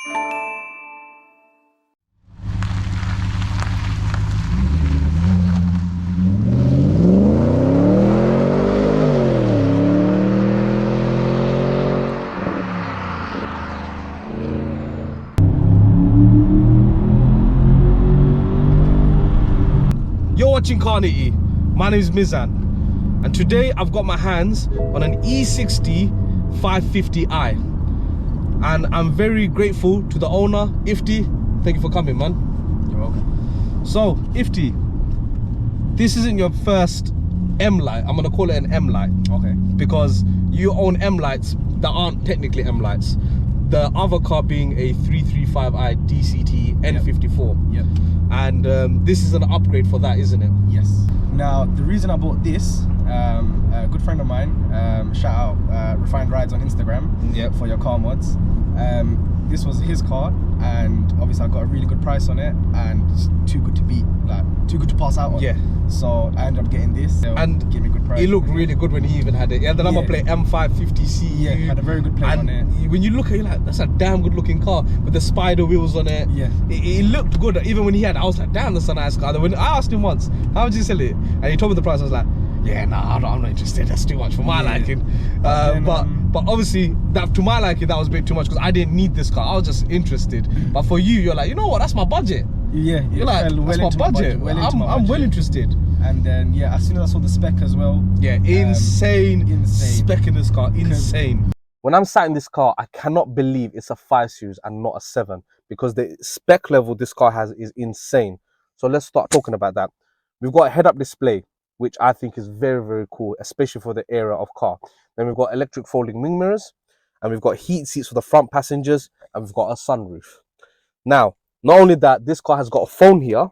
You're watching Car Nitty. My name is Mizan, and today I've got my hands on an E60 550i, and I'm very grateful to the owner, Ifty. Thank you for coming, man. You're welcome. So, Ifty, this isn't your first M light. I'm gonna call it an M light. Okay. Because you own M lights that aren't technically M lights. The other car being a 335i DCT N54. Yep. And this is an upgrade for that, isn't it? Yes. Now, the reason I bought this, a good friend of mine, shout out Refined Rides on Instagram. Yep. For your car mods. This was his car, and obviously I got a really good price on it, and it's too good to beat, like too good to pass out on. Yeah. So I ended up getting this, and give me a good price. It looked really good when he even had it. Yeah, the number plate M550C. Yeah, had a very good plate on it. When you look at it, like, that's a damn good looking car with the spider wheels on it. Yeah. It looked good. Even when he had it, I was like, damn, that's a nice car. Then when I asked him once, how would you sell it? And he told me the price. I was like, yeah, nah, I'm not interested. That's too much for my liking. But obviously, that to my liking, that was a bit too much because I didn't need this car. I was just interested. But for you, you're like, you know what? That's my budget. Yeah, you're like, that's my budget. I'm well interested. And then yeah, as soon as I saw the spec as well. Yeah, insane spec in this car. Insane. When I'm sat in this car, I cannot believe it's a 5 Series and not a 7, because the spec level this car has is insane. So let's start talking about that. We've got a head-up display, which I think is very, very cool, especially for the era of car. Then we've got electric folding wing mirrors, and we've got heat seats for the front passengers, and we've got a sunroof. Now, not only that, this car has got a phone here,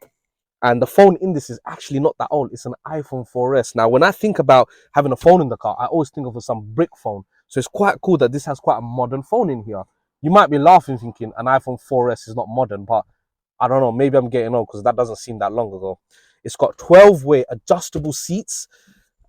and the phone in this is actually not that old. It's an iPhone 4S. Now, when I think about having a phone in the car, I always think of some brick phone. So it's quite cool that this has quite a modern phone in here. You might be laughing thinking an iPhone 4S is not modern, but I don't know, maybe I'm getting old because that doesn't seem that long ago. It's got 12-way adjustable seats,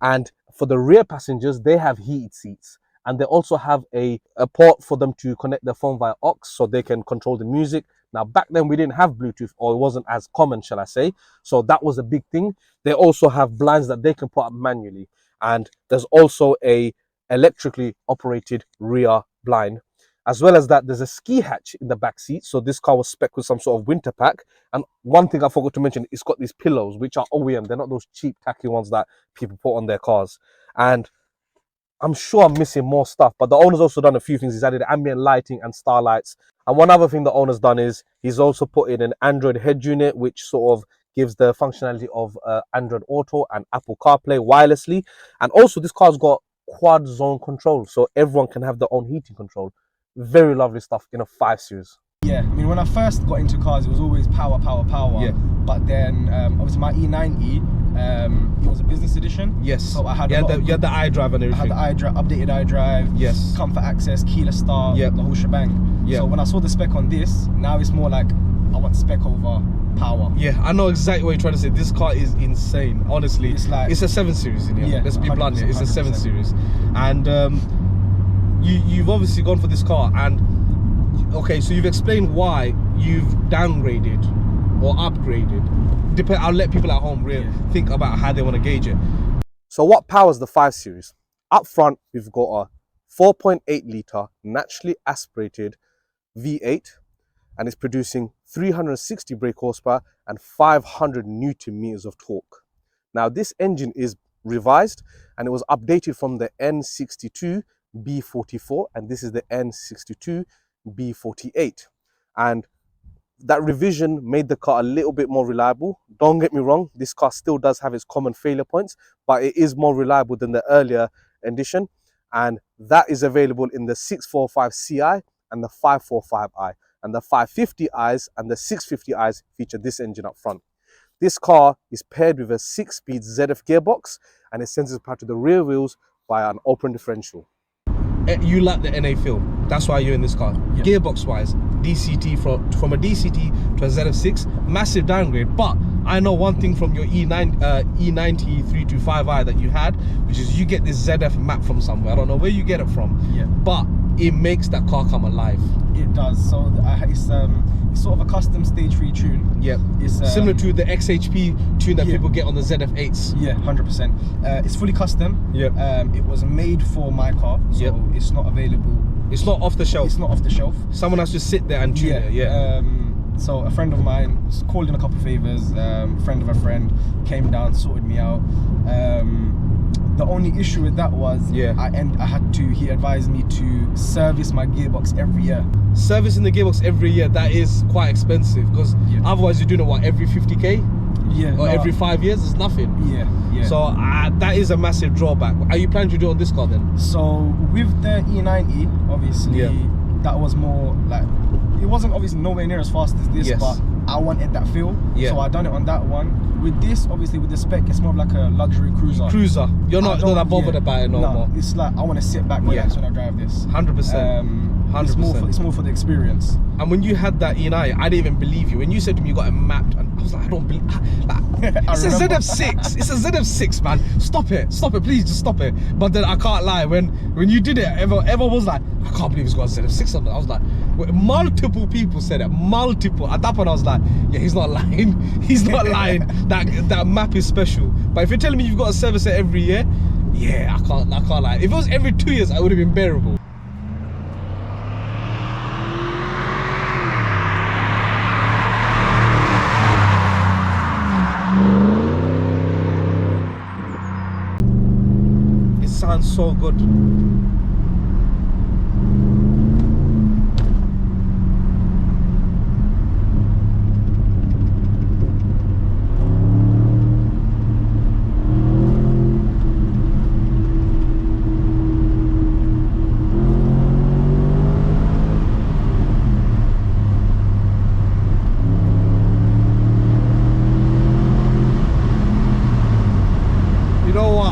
and for the rear passengers, they have heated seats. And they also have a port for them to connect their phone via aux so they can control the music. Now, back then we didn't have Bluetooth, or it wasn't as common, shall I say. So that was a big thing. They also have blinds that they can put up manually. And there's also a electrically operated rear blind. As well as that, there's a ski hatch in the back seat. So this car was spec'd with some sort of winter pack. And one thing I forgot to mention, it's got these pillows, which are OEM. They're not those cheap, tacky ones that people put on their cars. And I'm sure I'm missing more stuff, but the owner's also done a few things. He's added ambient lighting and starlights. And one other thing the owner's done is he's also put in an Android head unit, which sort of gives the functionality of Android Auto and Apple CarPlay wirelessly. And also this car's got quad zone control, so everyone can have their own heating control. Very lovely stuff in a 5 Series. Yeah, I mean, when I first got into cars, it was always power. Yeah. But then, obviously, my E90, it was a business edition. Yes. So I had you had the iDrive and everything. I had the updated iDrive. Yes. Comfort access, keyless start. Yep. The whole shebang. Yeah. So when I saw the spec on this, now it's more like I want spec over power. Yeah, I know exactly what you're trying to say. This car is insane. Honestly, it's a 7 Series in here. Yeah, let's be blunt here. It's a 7 100%. Series, and you've obviously gone for this car, and okay, so you've explained why you've downgraded or upgraded. I'll let people at home really think about how they want to gauge it. So what powers the 5 Series? Up front, we've got a 4.8 litre naturally aspirated V8, and it's producing 360 brake horsepower and 500 Newton meters of torque. Now this engine is revised, and it was updated from the N62 B44, and this is the N62 B48, and that revision made the car a little bit more reliable. Don't get me wrong, this car still does have its common failure points, but it is more reliable than the earlier edition, and that is available in the 645 Ci and the 545i, and the 550i's and the 650i's feature this engine up front. This car is paired with a 6-speed ZF gearbox, and it sends its power to the rear wheels via an open differential. You like the NA feel, that's why you're in this car. Yep. Gearbox wise, DCT from a DCT to a ZF6, massive downgrade. But I know one thing from your E90 325i that you had, which is you get this ZF map from somewhere. I don't know where you get it from, but it makes that car come alive. It does. So it's sort of a custom stage 3 tune. Yeah. It's similar to the XHP tune that people get on the ZF8s. Yeah, 100%. It's fully custom. Yeah. It was made for my car, so it's not available. It's not off the shelf. It's not off the shelf. Someone has to sit there and tune it. Yeah. So a friend of mine called in a couple of favors. Friend of a friend came down, sorted me out. The only issue with that was he advised me to service my gearbox every year. Servicing the gearbox every year, that is quite expensive, because otherwise you're doing it, what, every 50k? Yeah. Or every 5 years? It's nothing. Yeah. So that is a massive drawback. Are you planning to do it on this car then? So with the E90, obviously, that was more like, it wasn't obviously nowhere near as fast as this, but I wanted that feel. So I done it on that one. With this, obviously, with the spec, it's more like a luxury cruiser. You're not that bothered about it no more. It's like I want to sit back relax when I drive this. 100%. 100%. It's more for the experience. And when you had that E90, I didn't even believe you. When you said to me you got it mapped, and I was like, I don't believe. It's a ZF6. It's a ZF6, man. Stop it, please, just stop it. But then I can't lie. When you did it, everyone was like, I can't believe he's got a ZF6 on it. I was like, multiple people said it. Multiple. At that point, I was like, yeah, he's not lying. He's not lying. That map is special. But if you're telling me you've got to service it every year, yeah, I can't lie. If it was every 2 years, I would have been bearable. It sounds so good.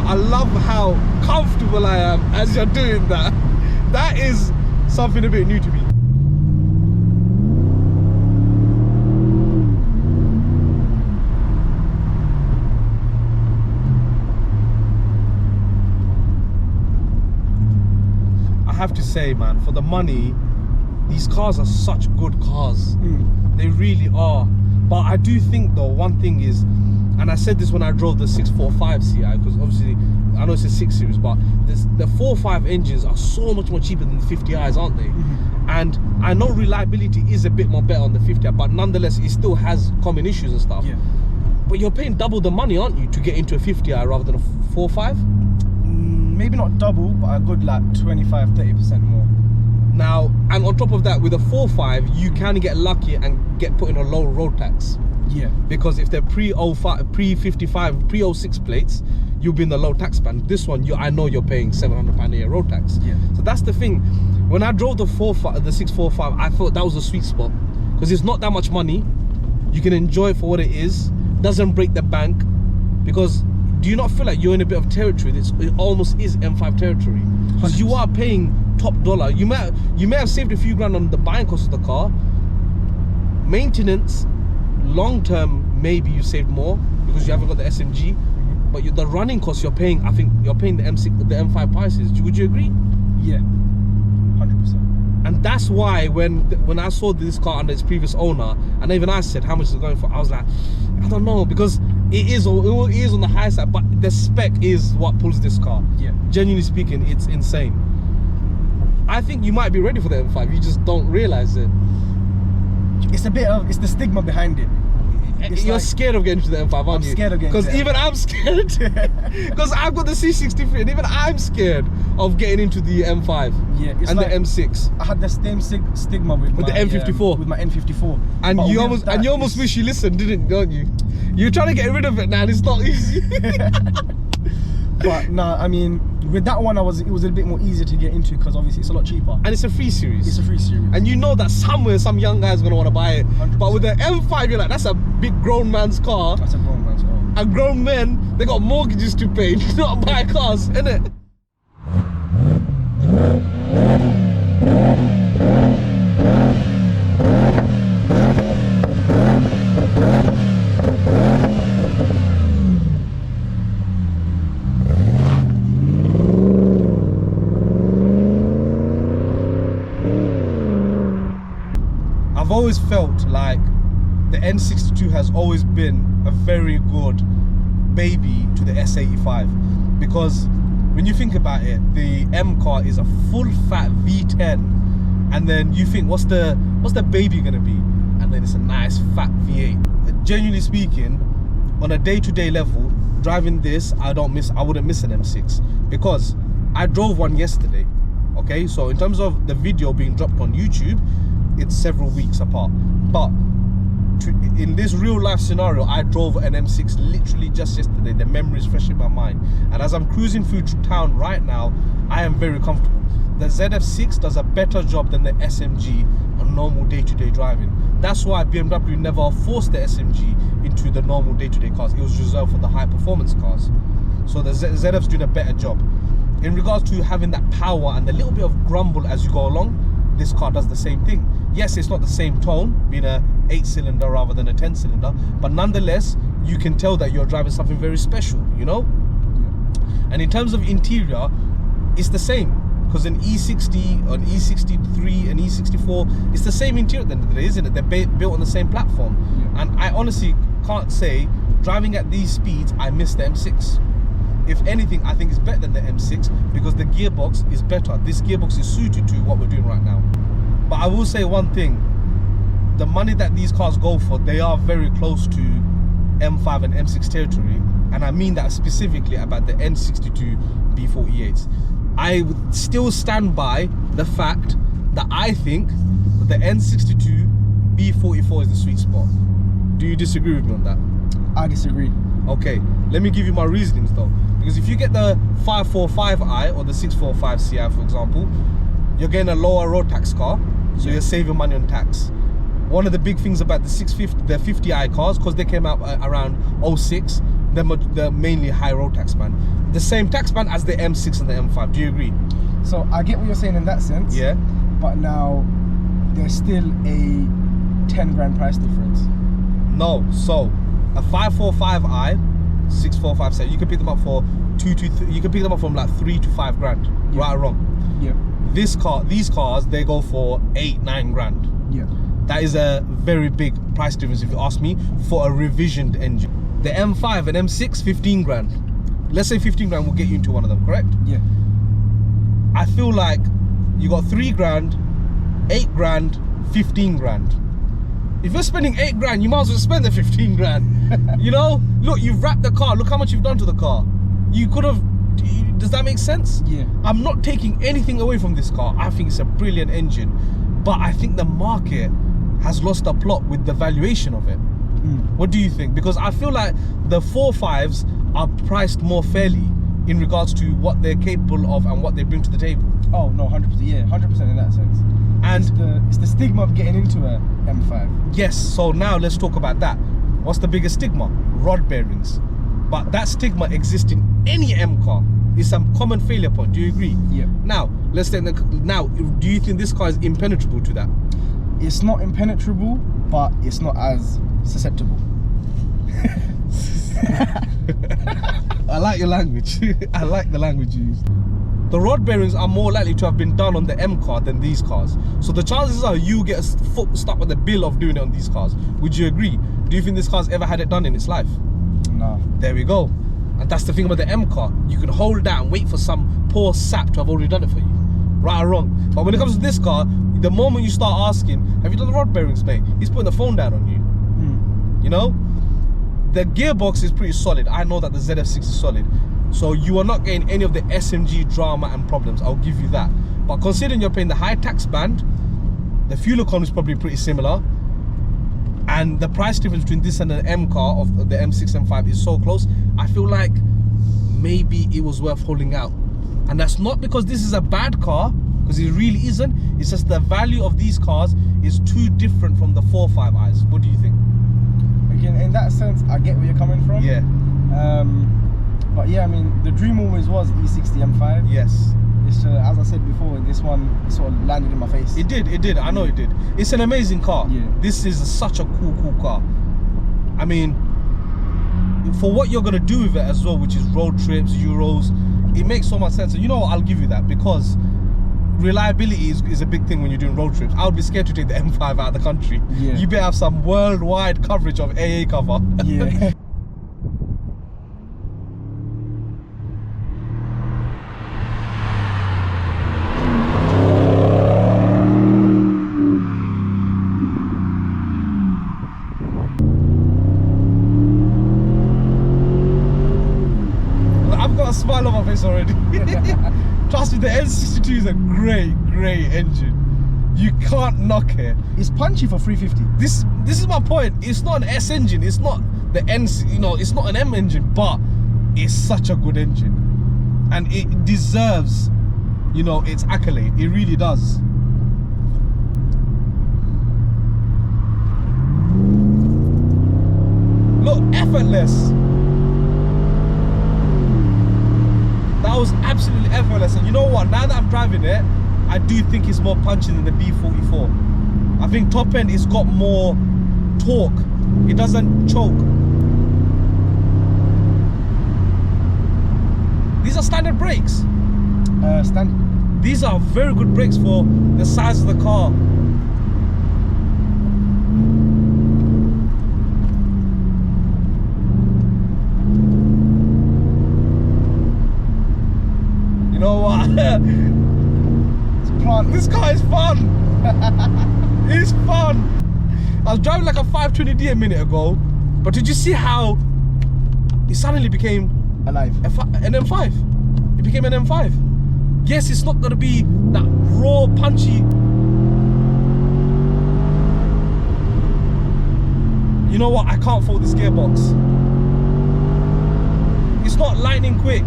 I love how comfortable I am as you're doing that. That is something a bit new to me. I have to say, man, for the money, these cars are such good cars. They really are. But I do think though, one thing is, and I said this when I drove the 645 CI, because obviously I know it's a 6 Series, but the 4.5 engines are so much more cheaper than the 50i's, aren't they? And I know reliability is a bit more better on the 50i, but nonetheless it still has common issues and stuff. But you're paying double the money, aren't you, to get into a 50i rather than a 4.5? Maybe not double, but a good like 25-30% more. Now, and on top of that, with a 4.5, you can get lucky and get put in a low road tax. Because if they're pre-05, pre-55, pre-06 plates, you'll be in the low tax band. This one, I know you're paying £700 a year road tax. So that's the thing. When I drove the 645, I thought that was a sweet spot, because it's not that much money. You can enjoy it for what it is. Doesn't break the bank. Because do you not feel like you're in a bit of territory? It almost is M5 territory, because you are paying top dollar. You may have saved a few grand on the buying cost of the car. Maintenance, long term, maybe you saved more because you haven't got the SMG. But the running costs you're paying, I think you're paying the M5 prices. Would you agree? Yeah, 100%. And that's why when I saw this car under its previous owner, and even I said how much is it going for, I was like, I don't know, because it is on the high side, but the spec is what pulls this car. Genuinely speaking, it's insane. I think you might be ready for the M5, you just don't realize it. It's the stigma behind it. You're scared of getting to the M5, aren't you? I'm scared of getting to the M5. Because even I'm scared. Because I've got the C63 and even I'm scared of getting into the M5 and like the M6. I had the same stigma with the M54. With my N54. And you almost wish you listened, don't you? You're trying to get rid of it now and it's not easy. But nah, I mean, with that one, it was a little bit more easier to get into because obviously it's a lot cheaper. And it's a free series. It's a free series. And you know that somewhere some young guy's gonna want to buy it. 100%. But with the M5, you're like, that's a big grown man's car. That's a grown man's car. And grown men, they got mortgages to pay, not buy cars, innit? always felt like the N62 has always been a very good baby to the S85, because when you think about it, the M car is a full fat V10, and then you think, what's the baby gonna be? And then it's a nice fat V8. Genuinely speaking, on a day-to-day level, driving this, I wouldn't miss an M6, because I drove one yesterday. Okay, so in terms of the video being dropped on YouTube, it's several weeks apart. But in this real life scenario, I drove an M6 literally just yesterday. The memory is fresh in my mind, and as I'm cruising through town right now, I am very comfortable. The ZF6 does a better job than the SMG on normal day-to-day driving. That's why BMW never forced the SMG into the normal day-to-day cars. It was reserved for the high performance cars. So the ZF's doing a better job. In regards to having that power and a little bit of grumble as you go along, this car does the same thing. Yes, it's not the same tone, being a 8-cylinder rather than a 10-cylinder, but nonetheless, you can tell that you're driving something very special, you know? Yeah. And in terms of interior, it's the same, because an E60, an E63, an E64, it's the same interior at the end of the day, isn't it? They're built on the same platform. Yeah. And I honestly can't say, driving at these speeds, I miss the M6. If anything, I think it's better than the M6 because the gearbox is better. This gearbox is suited to what we're doing right now. But I will say one thing, the money that these cars go for, they are very close to M5 and M6 territory. And I mean that specifically about the N62 B48s. I would still stand by the fact that I think that the N62 B44 is the sweet spot. Do you disagree with me on that? I disagree. Okay, let me give you my reasonings though. Because if you get the 545i or the 645ci, for example, you're getting a lower road tax car, so you're saving money on tax. One of the big things about the 50i cars, because they came out around 06, they're mainly high road tax band. The same tax band as the M6 and the M5. Do you agree? So I get what you're saying in that sense. Yeah. But now there's still a 10 grand price difference. No, so a 545i, 645, you can pick them up for you can pick them up from like 3 to 5 grand. Yeah. Right or wrong? Yeah. These cars, they go for 8-9 grand. Yeah. That is a very big price difference if you ask me for a revisioned engine. The M5 and M6, 15 grand. Let's say 15 grand will get you into one of them, correct? Yeah. I feel like you got 3 grand, 8 grand, 15 grand. If you're spending 8 grand, you might as well spend the 15 grand. You know? Look, you've wrapped the car. Look how much you've done to the car. You could have... Does that make sense? Yeah. I'm not taking anything away from this car. I think it's a brilliant engine. But I think the market has lost the plot with the valuation of it. What do you think? Because I feel like the 4.5s are priced more fairly in regards to what they're capable of and what they bring to the table. Oh, no, 100%. Yeah, 100% in that sense. And it's the stigma of getting into a M5. Yes, so now let's talk about that. What's the biggest stigma? Rod bearings. But that stigma exists in any M car. It's a common failure point. Do you agree? Yeah. Now, do you think this car is impenetrable to that? It's not impenetrable, but it's not as susceptible. I like your language. I like the language you used. The rod bearings are more likely to have been done on the M car than these cars. So the chances are you get a foot stuck with the bill of doing it on these cars. Would you agree? Do you think this car's ever had it done in its life? No. There we go. And that's the thing about the M car. You can hold that and wait for some poor sap to have already done it for you. Right or wrong. But when it comes to this car, the moment you start asking, have you done the rod bearings, mate? He's putting the phone down on you. You know? The gearbox is pretty solid. I know that the ZF6 is solid. So you are not getting any of the SMG drama and problems. I'll give you that. But considering you're paying the high tax band, the fuel economy is probably pretty similar. And the price difference between this and an M car of the M6 and M5 is so close, I feel like maybe it was worth holding out. And that's not because this is a bad car, because it really isn't. It's just the value of these cars is too different from the 4.5i's. What do you think? Again, in that sense, I get where you're coming from. Yeah. But yeah, I mean, the dream always was E60 M5. Yes. It's as I said before, this one sort of landed in my face. It did. I know it did. It's an amazing car. Yeah. This is such a cool car. I mean, for what you're gonna do with it as well, which is road trips, Euros, it makes so much sense. And you know what? I'll give you that, because reliability is a big thing when you're doing road trips. I would be scared to take the M5 out of the country. Yeah. You better have some worldwide coverage of AA cover. Yeah. I've got a smile on my face already. Trust me, the N62 is a great engine. You can't knock it. It's punchy for 350. This is my point. It's not an S engine. It's not the N. You know, it's not an M engine, but it's such a good engine, and it deserves, you know, its accolade. It really does. Look, effortless. That was absolutely effortless. And you know what? Now that I'm driving it, I do think it's more punchy than the B44. I think top end it's got more torque. It doesn't choke. These are standard brakes. These are very good brakes for the size of the car. You know what? This car is fun. It's fun. I was driving like a 520D a minute ago, but did you see how it suddenly became alive? An M5. It became an M5. Yes, it's not gonna be that raw, punchy. You know what? I can't fault this gearbox. It's not lightning quick.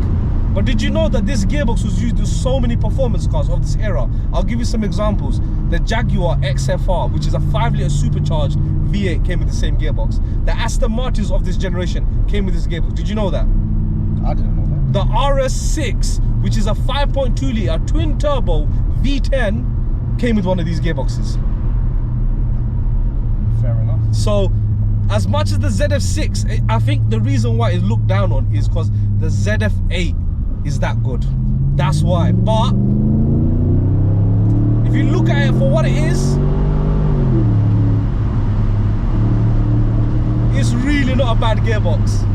But did you know that this gearbox was used in so many performance cars of this era? I'll give you some examples. The Jaguar XFR, which is a 5-litre supercharged V8, came with the same gearbox. The Aston Martins of this generation came with this gearbox. Did you know that? I didn't know that. The RS6, which is a 5.2-litre twin turbo V10, came with one of these gearboxes. Fair enough. So, as much as the ZF6, I think the reason why it's looked down on is because the ZF8 is that good. That's why. But if you look at it for what it is, it's really not a bad gearbox.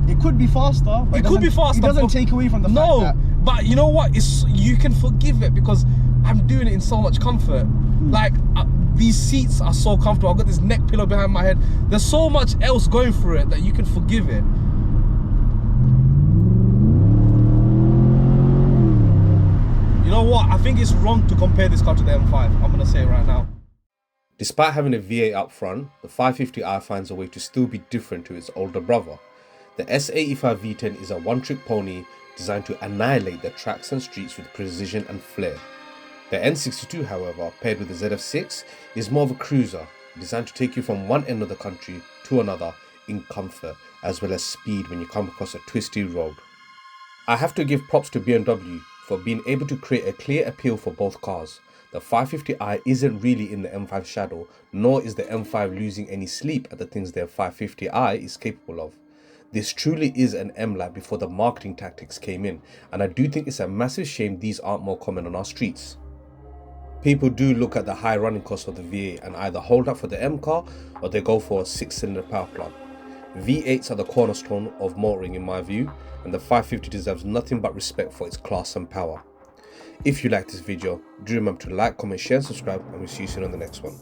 It could be faster. But it could be faster. It doesn't take away from the fact that... But you know what? You can forgive it because I'm doing it in so much comfort. Like, these seats are so comfortable. I've got this neck pillow behind my head. There's so much else going through it that you can forgive it. You know what? I think it's wrong to compare this car to the M5. I'm gonna say it right now. Despite having a V8 up front, the 550i finds a way to still be different to its older brother. The S85 V10 is a one-trick pony designed to annihilate the tracks and streets with precision and flair. The N62, however, paired with the ZF6, is more of a cruiser, designed to take you from one end of the country to another in comfort, as well as speed when you come across a twisty road. I have to give props to BMW for being able to create a clear appeal for both cars. The 550i isn't really in the M5 shadow, nor is the M5 losing any sleep at the things their 550i is capable of. This truly is an M-Lab before the marketing tactics came in, and I do think it's a massive shame these aren't more common on our streets. People do look at the high running cost of the V8 and either hold up for the M car or they go for a 6-cylinder power plant. V8s are the cornerstone of motoring in my view, and the 550 deserves nothing but respect for its class and power. If you like this video, do remember to like, comment, share and subscribe, and we'll see you soon on the next one.